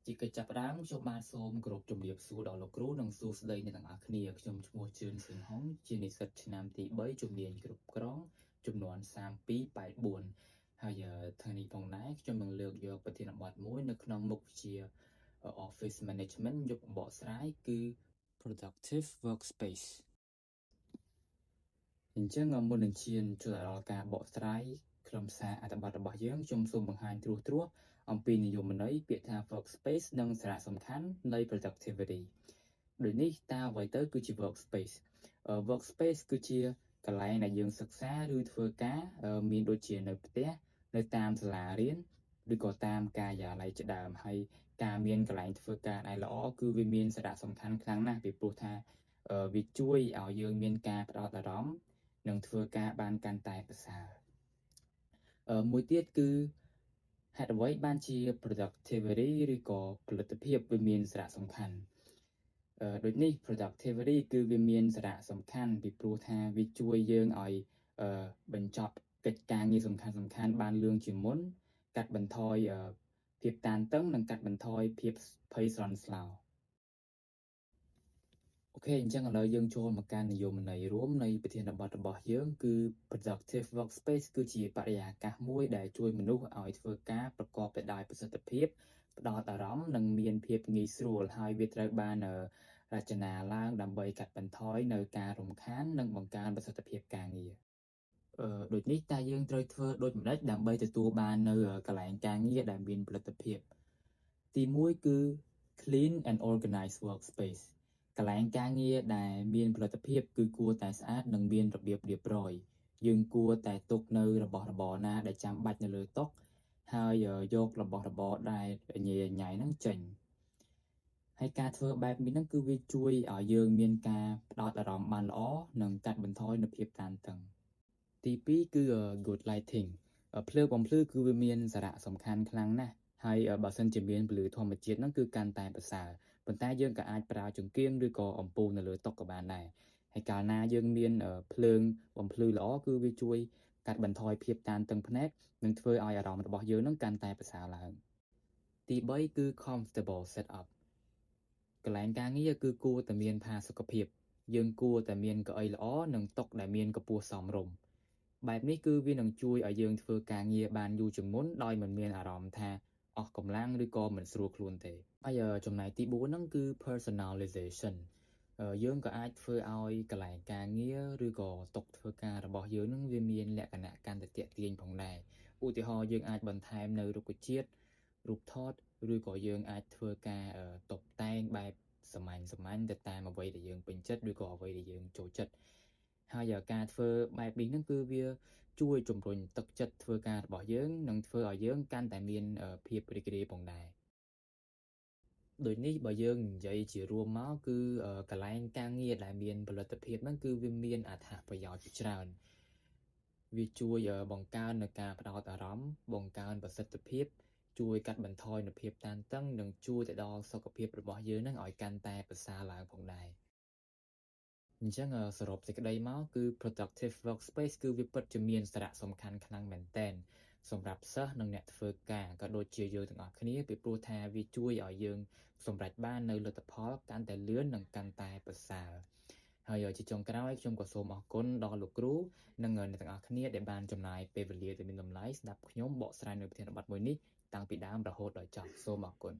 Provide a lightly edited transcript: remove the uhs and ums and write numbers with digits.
ជាកិច្ចចាប់ផ្ដើមខ្ញុំបាទសូមគោរពជំរាបសួរដល់លោកគ្រូនិងសួស្តីអ្នកទាំងអស់គ្នាខ្ញុំឈ្មោះជឿនសៀងហុងជានិស្សិតឆ្នាំទី3ជំនាញគ្រប់គ្រងចំនួន3284ហើយថ្ងៃនេះផងដែរខ្ញុំនឹងលើកយកប្រធានបទមួយនៅក្នុងមុខវិជ្ជា Office Management យកបកស្រាយគឺ Productive Workspace អញ្ចឹងមុននឹងឈានចូលដល់ការបកស្រាយខ្លឹមសារអត្ថបទរបស់យើងខ្ញុំសូមបង្ហាញត្រួសអំពីនិយមន័យពាក្យថា workspace និងសារៈសំខាន់នៃ productivity ដូចនេះតើអ្វីទៅគឺជា workspace workspace គឺជាកន្លែងដែលយើងសិក្សាឬធ្វើការមានដូចជានៅផ្ទះនៅតាមសាលារៀនឬក៏តាមការិយាល័យជាដើមហើយការមានកន្លែងធ្វើការដែលល្អគឺវាមានសារៈសំខាន់ខ្លាំងណាស់ពីព្រោះថាវាជួយឲ្យយើងមានការផ្ដោតអារម្មណ៍និងធ្វើការបានកាន់តែប្រសើរមួយទៀតគឺហេតុអ្វីបានជា productivity ឬក៏ផលិតភាពវាមានសារៈសំខាន់ដូចនេះ productivity គឺវាមានសារៈសំខាន់ពីព្រោះថាវាជួយយើងឲ្យបញ្ចប់កិច្ចការងារសំខាន់បានលឿនជាងមុនកាត់បន្ថយភាពតានតឹងនិងកាត់បន្ថយភាពភ័យស្លន់ស្លោអូខេអញ្ចឹងឥឡូវយើងចូលមកការនិយមន័យរួមនៃប្រធានបទរបស់យើងគឺ productive workspace គឺជាបរិយាកាសមួយដែលជួយមនុស្សឲ្យធ្វើការប្រកបទៅដោយប្រសិទ្ធភាពផ្ដោតអារម្មណ៍និងមានភាពងាយស្រួលហើយវាត្រូវបានរចនាឡើងដើម្បីកាត់បន្ថយនៅការរំខាននិងបង្កើនប្រសិទ្ធភាពការងារដូចនេះតើយើងត្រូវធ្វើដូចម្តេចដើម្បីទទួលបាននៅកន្លែងការងារដែលមានផលិតភាពទី1គឺ clean and organized workspace កន្លែងការងារដែលមានផលិតភាពគឺគួរតែស្អាតនិងមានរបៀបរៀបរយយើងគួរតែទុកនៅរបស់របរណាដែលចាំបាច់នៅលើតុហើយយករបស់របរដែលញ៉ៃហ្នឹងចេញហើយការធ្វើបែបនេះហ្នឹងគឺវាជួយឲ្យយើងមានការផ្ដោតអារម្មណ៍បានល្អនិងកាត់បន្ថយនូវភាពតានតឹងទី2គឺ good lighting ភ្លើងបំភ្លឺគឺវាមានសារៈសំខាន់ខ្លាំងណាស់ហើយបើសិនជាមានពន្លឺធម្មជាតិហ្នឹងគឺកាន់តែប្រសើរប៉ុន្តែយើងក៏អាចប្រើចង្កៀងឬក៏អំពូលនៅលើតុក៏បានដែរហើយកាលណាយើងមានភ្លើងបំភ្លឺល្អគឺវាជួយកាត់បន្ថយភាពតានតឹងភ្នែកនិងធ្វើឲ្យអារម្មណ៍របស់យើងហ្នឹងកាន់តែប្រសើរឡើងទី3គឺ comfortable setup កន្លែងការងារគឺគួរតែមានផាសុកភាពយើងគួរតែមានកៅអីល្អនិងតុដែលមានកម្ពស់សមរម្យបែបនេះគឺវានឹងជួយឲ្យយើងធ្វើការងារបានយូរជាងមុនដោយមិនមានអារម្មណ៍ថាអស់កម្លាំងឬក៏មិនស្រួលខ្លួនទេហើយចំណែកទី4ហ្នឹងគឺ personalization យើងក៏អាចធ្វើឲ្យកន្លែងការងារឬក៏តុធ្វើការរបស់យើងនឹងវាមានលក្ខណៈកាន់តែទាក់ទាញផងដែរឧទាហរណ៍យើងអាចបន្ថែមនៅរុក្ខជាតិរូបថតឬក៏យើងអាចធ្វើការតុបតែងបែបសាមញ្ញទៅតាមអ្វីដែលយើងពេញចិត្តឬក៏អ្វីដែលយើងចូលចិត្តហើយការធ្វើបែបនេះហ្នឹងគឺវាជួយជំរុញទឹកចិត្តធ្វើការរបស់យើងនិងធ្វើឲ្យយើងកាន់តែមានភាពរីករាយផងដែរដូចនេះបើយើងនិយាយជារួមមកគឺកន្លែងការងារដែលមានផលិតភាពហ្នឹងគឺវាមានអត្ថប្រយោជន៍ជាច្រើនវាជួយបង្កើននូវការផ្ដោតអារម្មណ៍បង្កើនប្រសិទ្ធភាពជួយកាត់បន្ថយនូវភាពតានតឹងនិងជួយទៅដល់សុខភាពរបស់យើងនឹងឲ្យកាន់តែប្រសើរឡើងផងដែរអញ្ចឹងសរុបសេចក្តីមកគឺ productive workspace គឺវាពិតជាមានសារៈសំខាន់ខ្លាំងមែនទែនសម្រាប់សិស្សនិងអ្នកធ្វើការក៏ដូចជាយើងទាំងអស់គ្នាពីព្រោះថាវាជួយឲ្យយើងសម្រេចបាននៅលទ្ធផលកាន់តែលឿននិងកាន់តែប្រសើរហើយជាចុងក្រោយខ្ញុំក៏សូមអរគុណដល់លោកគ្រូនិងអ្នកទាំងអស់គ្នាដែលបានចំណាយពេលវេលាដ៏មានតម្លៃស្ដាប់ខ្ញុំបកស្រាយនៅប្រធានបទមួយនេះតាំងពីដើមរហូតដល់ចប់សូមអរគុណ